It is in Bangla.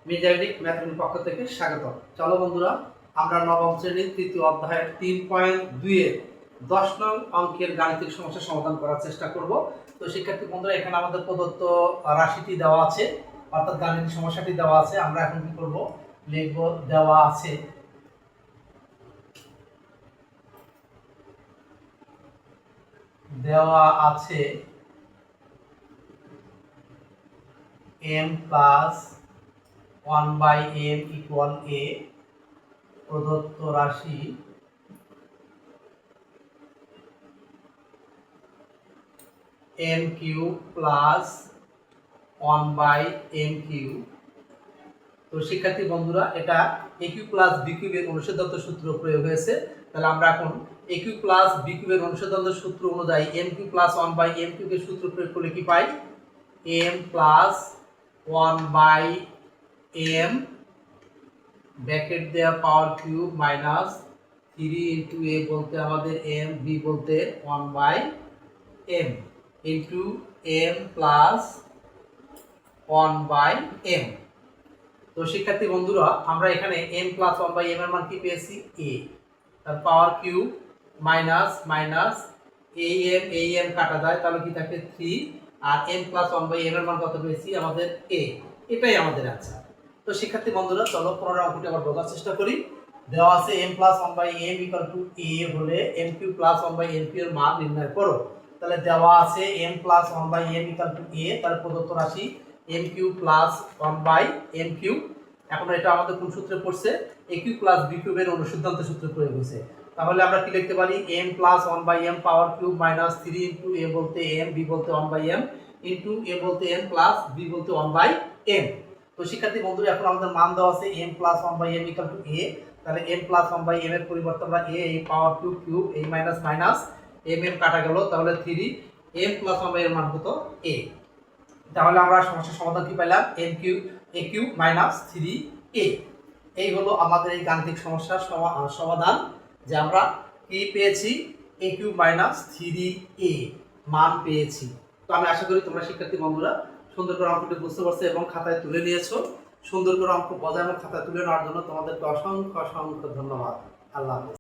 মিডিয়াটিক ম্যাথমেটিক্স পক্ষ থেকে স্বাগত। চলো বন্ধুরা, আমরা নবম শ্রেণীর তৃতীয় অধ্যায়ের 3.2 এর 10 নং অঙ্কের গাণিতিক সমস্যা সমাধান করার চেষ্টা করব। তো শিক্ষার্থী বন্ধুরা, এখানে আমাদের প্রদত্ত রাশিটি দেওয়া আছে, অর্থাৎ গাণিতিক সমস্যাটি দেওয়া আছে। আমরা এখন কি করব, লিখব দেওয়া আছে m plus 1/m equal a। প্রদত্ত রাশি m cube plus 1/m cube. তো শিক্ষার্থী বন্ধুরা, এটা a কিউব প্লাস b কিউবের অনুসিদ্ধান্ত সূত্র প্রয়োগ হয়েছে। তাহলে আমরা এখন a কিউব প্লাস b কিউবের অনুসিদ্ধান্ত সূত্র অনুযায়ী m কিউব প্লাস 1/m কিউবের সূত্র প্রয়োগ করলে কি পাই? m প্লাস 1/m ব্র্যাকেট দেয়া power cube minus 3 into a বলতে আমাদের m, b বলতে 1/m into m plus 1/m। তো শিক্ষার্থী বন্ধুরা, আমরা এখানে m প্লাস 1/m এর মান কি পেয়েছি? a, তার power cube minus minus am কাটা যায়, তাহলে কি থাকে 3, আর m প্লাস 1/m এর মান কত পেয়েছি? আমাদের a। এটাই আমাদের আনসার। তো শিক্ষার্থী বন্ধুরা, চলো 15 অঙ্কটি আবার বোঝার চেষ্টা করি। দেওয়া আছে m plus 1/m equal to a হলে m cube plus 1/m cube এর মান নির্ণয় করো। তাহলে দেওয়া আছে m plus 1/m equal to a, তার প্রদত্ত রাশি m cube plus 1/m cube. এখন এটা আমাদের কোন সূত্রে পড়ছে? a কিউব প্লাস b কিউবের অনুসিদ্ধান্ত সূত্রে প্রয়োগ হয়েছে। তাহলে আমরা কি লিখতে পারি? m plus 1/m power cube minus 3 into a বলতে m, b বলতে 1/m ইনটু a বলতে m প্লাস b বলতে 1/m। তো শিক্ষার্থী বন্ধুরা, এখন আমাদের মান দেওয়া আছে m plus 1/m equal to a। তাহলে m প্লাস 1/m এর পরিবর্তে আমরা a এই power cube cube a minus minus m কাটা গেল, তাহলে 3 m প্লাস 1/m এর মান কত? a। তাহলে আমরা সমস্যার সমাধান কি পেলাম? m cube a cube minus 3a। এই হলো আমাদের এই গাণিতিক সমস্যার সমাধান, যে আমরা কি পেয়েছি? a কিউব মাইনাস 3a মান পেয়েছি। তো আমি আশা করি তোমরা শিক্ষার্থী বন্ধুরা সুন্দর করে অঙ্কটি বুঝতে পারছো এবং খাতায় তুলে নিয়েছো। সুন্দর করে অঙ্ক বজায় এবং খাতায় তুলে নেওয়ার জন্য তোমাদেরকে অসংখ্য অসংখ্য ধন্যবাদ। আল্লাহ হাফেজ।